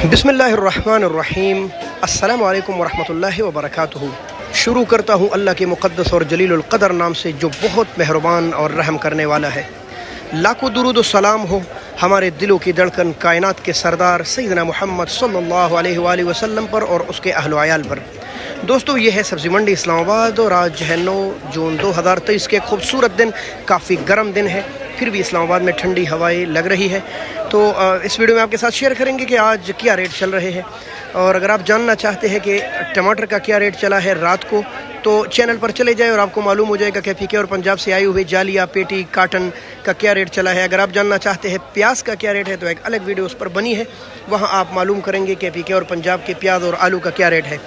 बिस्मिल्लाहिर्रहमानिर्रहीम। अस्सलामु अलैकुम वरहमतुल्लाहि वबरकातुहू। शुरू करता हूँ अल्लाह के मुक़द्दस और जलीलुल क़दर नाम से जो बहुत मेहरबान और रहम करने वाला है। लाखों दुरूद व सलाम हो हमारे दिलों की धड़कन कायनात के सरदार सैयदना मुहम्मद सल्लल्लाहु अलैहि वसल्लम पर और उसके अहल व अयाल पर। दोस्तों, ये है सब्ज़ी मंडी इस्लामाबाद और आज है 9 जून 2023 के खूबसूरत दिन। काफ़ी गर्म दिन है, फिर भी इस्लामाबाद में ठंडी हवाएं लग रही है। तो इस वीडियो में आपके साथ शेयर करेंगे कि आज क्या रेट चल रहे हैं। और अगर आप जानना चाहते हैं कि टमाटर का क्या रेट चला है रात को, तो चैनल पर चले जाए और आपको मालूम हो जाएगा कि पीके और पंजाब से आए हुए जालिया, पेटी, काटन का क्या रेट चला है। अगर आप जानना चाहते हैं प्याज का क्या रेट है, तो एक अलग वीडियो उस पर बनी है, वहाँ आप मालूम करेंगे कि पीके और पंजाब के प्याज और आलू का क्या रेट है।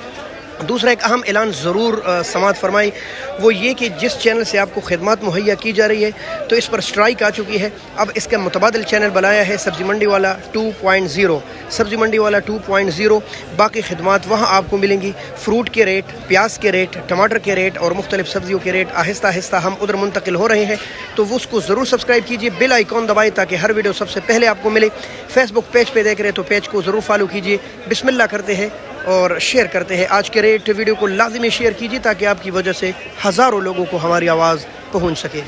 दूसरा एक अहम ऐलान ज़रूर समात फरमाई, वो ये कि जिस चैनल से आपको खिदमत मुहैया की जा रही है, तो इस पर स्ट्राइक आ चुकी है। अब इसका मुतबादिल चैनल बनाया है सब्ज़ी मंडी वाला 2.0। सब्ज़ी मंडी वाला 2.0 बाकी खिदमत वहाँ आपको मिलेंगी। फ्रूट के रेट, प्याज के रेट, टमाटर के रेट और मुख्तलिफ सब्ज़ियों के रेट आहिस्ता आहिस्ता हम उधर मुंतकिल हो रहे हैं, तो वो उसको ज़रूर सब्सक्राइब कीजिए, बेल आइकॉन दबाएँ ताकि हर वीडियो सबसे पहले आपको मिले। फेसबुक पेज पे देख रहे हैं तो पेज को ज़रूर फॉलो कीजिए। बिस्मिल्लाह करते हैं और शेयर करते हैं आज के रेट। वीडियो को लाजमी शेयर कीजिए ताकि आपकी वजह से हज़ारों लोगों को हमारी आवाज़ पहुंच सके।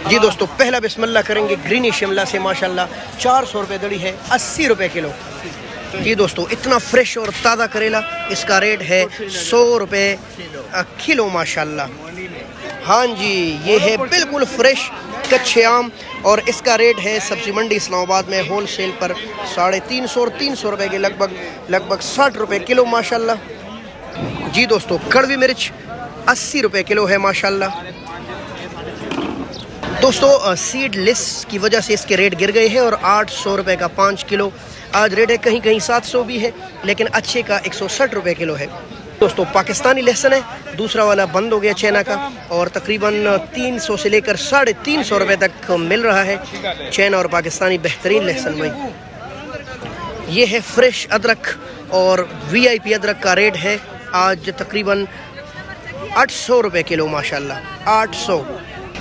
जी दोस्तों, पहला बिस्मिल्लाह करेंगे ग्रीनी शिमला से। माशाल्लाह 400 रुपये दड़ी है, 80 रुपये किलो। जी दोस्तों, इतना फ्रेश और ताज़ा करेला, इसका रेट है 100 रुपये किलो माशाल्लाह। हाँ जी, ये है बिल्कुल फ्रेश कच्चे आम और इसका रेट है सब्ज़ी मंडी इस्लामाबाद में होल सेल पर 350 और 300 रुपये के लगभग 60 रुपये किलो माशाल्लाह। जी दोस्तों, कड़वी मिर्च 80 रुपये किलो है माशाल्लाह। दोस्तों, सीडलेस की वजह से इसके रेट गिर गए हैं और 800 रुपये का 5 किलो आज रेट है। कहीं कहीं 700 भी है, लेकिन अच्छे का 160 रुपये किलो है। दोस्तों, पाकिस्तानी लहसुन है, दूसरा वाला बंद हो गया चाइना का, और तकरीबन 300 से लेकर 350 रुपये तक मिल रहा है चाइना और पाकिस्तानी बेहतरीन लहसुन में। ये है फ्रेश अदरक और VIP अदरक का रेट है आज तकरीबन 800 रुपये किलो माशाल्लाह। 800।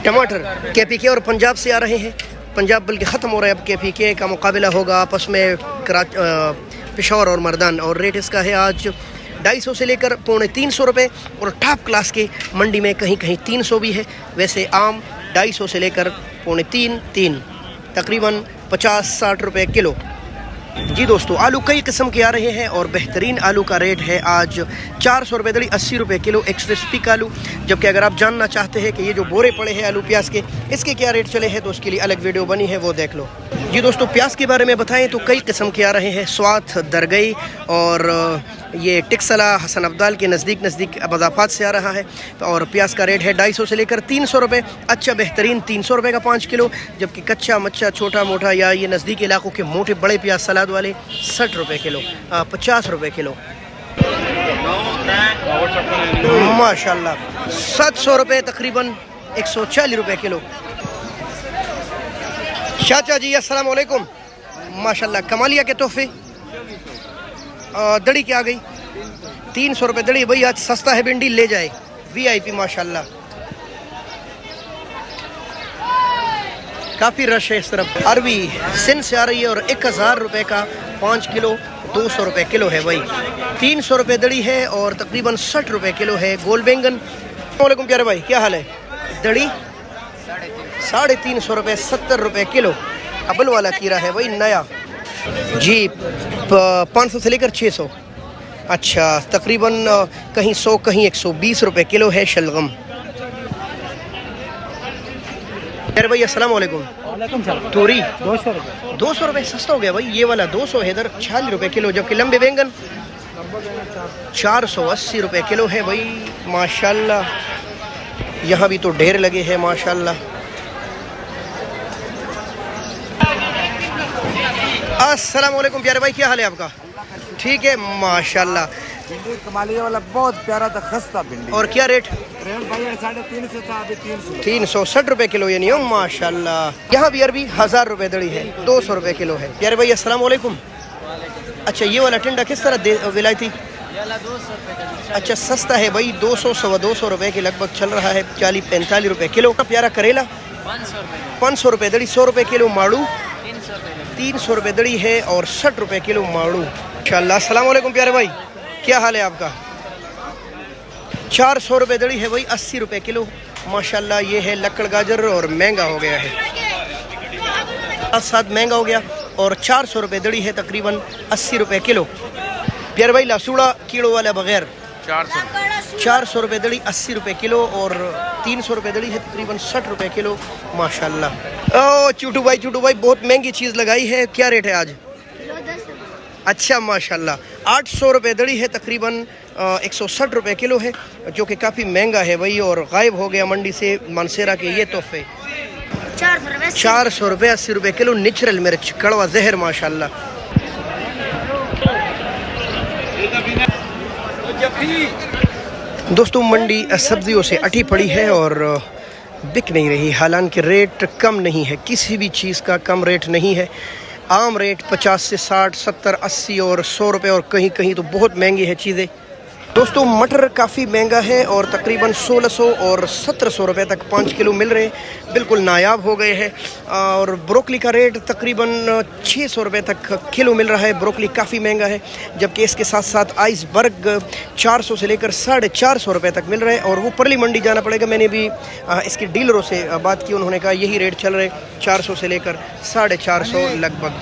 टमाटर KPK और पंजाब से आ रहे हैं, पंजाब बल्कि ख़त्म हो रहा है, अब KPK का मुकाबला होगा आपस में पेशावर और मर्दान, और रेट इसका है आज 250 से लेकर 350 रुपये और टॉप क्लास के मंडी में कहीं कहीं 300 भी है। वैसे आम 250 से लेकर 350 तकरीबन 50-60 रुपये किलो। जी दोस्तों, आलू कई किस्म के आ रहे हैं और बेहतरीन आलू का रेट है आज 400 रुपये दड़ी, 80 रुपये किलो एक्स्ट्रा स्पीक आलू। जबकि अगर आप जानना चाहते हैं कि ये जो बोरे पड़े हैं आलू प्याज के, इसके क्या रेट चले हैं, तो उसके लिए अलग वीडियो बनी है, वो देख लो। जी दोस्तों, प्याज के बारे में बताएं तो कई किस्म के आ रहे हैं। स्वात, दरगई और ये टिक्सला हसन अब्दाल के नज़दीक मज़ाफ़ात से आ रहा है, और प्याज का रेट है 250 से लेकर 300 रुपये। अच्छा बेहतरीन 300 रुपये का 5 किलो, जबकि कच्चा मच्चा छोटा मोटा या ये नज़दीकी इलाकों के मोटे बड़े प्याज सलाद वाले 60 रुपये किलो, 50 रुपये किलो माशाल्लाह। 700 रुपये तकरीबन 140 रुपये किलो। चाचा जी अस्सलाम वालेकुम। माशाल्लाह, कमालिया के तोहफे। दड़ी क्या आ गई? 300 रुपये दड़ी। भाई आज सस्ता है, भिंडी ले जाए, VIP माशाल्लाह। काफ़ी रश है इस तरफ। अरबी सिंध से आ रही है और 1000 रुपये का 5 किलो 200 रुपये किलो है भाई। 300 रुपये दड़ी है और तकरीबन 60 रुपये किलो है गोल बैंगन। वालेकुम प्यारे भाई, क्या हाल है? दड़ी 350 रुपये 70 रुपये किलो। अबल वाला कीरा है भाई नया जी, 500 से लेकर 600। अच्छा, तकरीबन कहीं 100 कहीं 120 रुपये किलो है शलगम। यार भाई अस्सलाम वालेकुम। तोरी 200 रुपये सस्ता हो गया भाई। ये वाला 200 है, इधर 40 रुपये किलो, जबकि लंबे बैंगन 480 रुपये किलो है भाई माशाल्लाह। यहाँ भी तो ढेर लगे हैं माशाल्लाह। अस्सलाम वालेकुम प्यारे भाई, क्या हाल है आपका? ठीक है माशाल्लाह। भिंडी कमालिया वाला बहुत प्यारा था, खस्ता भिंडी। और क्या रेट? भाई 350 था, अभी 300। 360 रुपये किलो यानी हो माशाल्लाह। यहाँ भी अरबी 1000 रुपये दड़ी है, 200 रुपये किलो है। प्यारे भाई अस्सलाम वालेकुम। अच्छा, ये वाला टिंडा किस तरह विलायती? 200 रुपये। अच्छा, सस्ता है भाई, 200-225 रुपये के लगभग चल रहा है, 40-45 रुपये किलो का। प्यारा करेला 500 रुपये दड़ी, 100 रुपये किलो। माड़ू 300 रुपये दड़ी है और 60 रुपये किलो माड़ू। इंशाल्लाह। अस्सलाम वालेकुम प्यारे भाई, क्या हाल है आपका? 400 रुपये दड़ी है भाई, 80 रुपये किलो माशाल्लाह। ये है लक्कड़ गाजर और महंगा हो गया है, साथ महंगा हो गया और 400 रुपये दड़ी है तकरीबन 80 रुपये किलो। प्यारे भाई लासूड़ा कीड़ों वाला बगैर 400 रुपये दड़ी 80 रुपये किलो और 300 रुपये दड़ी है तकरीबन 60 रुपये किलो माशाल्लाह। ओ चूटू भाई बहुत महंगी चीज़ लगाई है, क्या रेट है आज? अच्छा माशाल्लाह। 800 रुपये दड़ी है तकरीबन 160 रुपये किलो है, जो कि काफ़ी महंगा है भाई और गायब हो गया मंडी से मानसेरा के ये तोहफे। 400 रुपये 80 रुपये किलो नेचुरल मिर्च कड़वा जहर माशाल्लाह। दोस्तों मंडी सब्जियों से अटी पड़ी है और बिक नहीं रही, हालांकि रेट कम नहीं है, किसी भी चीज़ का कम रेट नहीं है। आम रेट 50 से 60, 70, 80 और 100 रुपये और कहीं कहीं तो बहुत महंगी है चीज़ें। दोस्तों मटर काफ़ी महंगा है और तकरीबन 1600 और 1700 रुपये तक 5 किलो मिल रहे हैं, बिल्कुल नायाब हो गए हैं। और ब्रोकली का रेट तकरीबन 600 रुपये तक किलो मिल रहा है, ब्रोकली काफ़ी महंगा है। जबकि इसके साथ साथ आइसबर्ग 400 से लेकर 450 रुपये तक मिल रहा है और वो परली मंडी जाना पड़ेगा। मैंने भी इसके डीलरों से बात की, उन्होंने कहा यही रेट चल रहे 400 से लेकर 450 लगभग।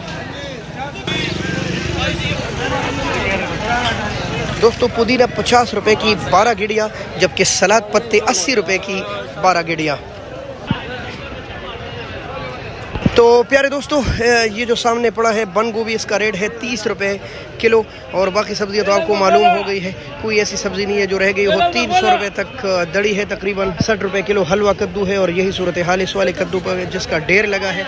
दोस्तों पुदीना 50 रुपये की 12 गिड़िया, जबकि सलाद पत्ते 80 रुपये की 12 गिड़िया। तो प्यारे दोस्तों ये जो सामने पड़ा है बंद गोभी, इसका रेट है 30 रुपये किलो और बाकी सब्जियां तो आपको मालूम हो गई है, कोई ऐसी सब्ज़ी नहीं है जो रह गई हो। 300 रुपये तक दड़ी है, तकरीबन 60 रुपये किलो हलवा कद्दू है और यही सूरत हाल इस वाले कद्दू पर जिसका ढेर लगा है।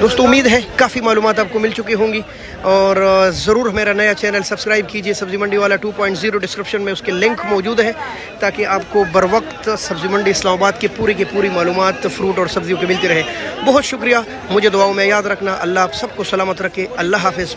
दोस्तों उम्मीद है काफ़ी मालूमात आपको मिल चुकी होंगी और ज़रूर मेरा नया चैनल सब्सक्राइब कीजिए, सब्ज़ी मंडी वाला 2.0। डिस्क्रिप्शन में उसके लिंक मौजूद है ताकि आपको बर वक्त सब्ज़ी मंडी इस्लामाबाद की पूरी मालूमात फ्रूट और सब्जियों की मिलती रहे। बहुत शुक्रिया, मुझे दुआओं में याद रखना। अल्लाह आप सबको सलामत रखे। अल्लाह हाफ़िज़।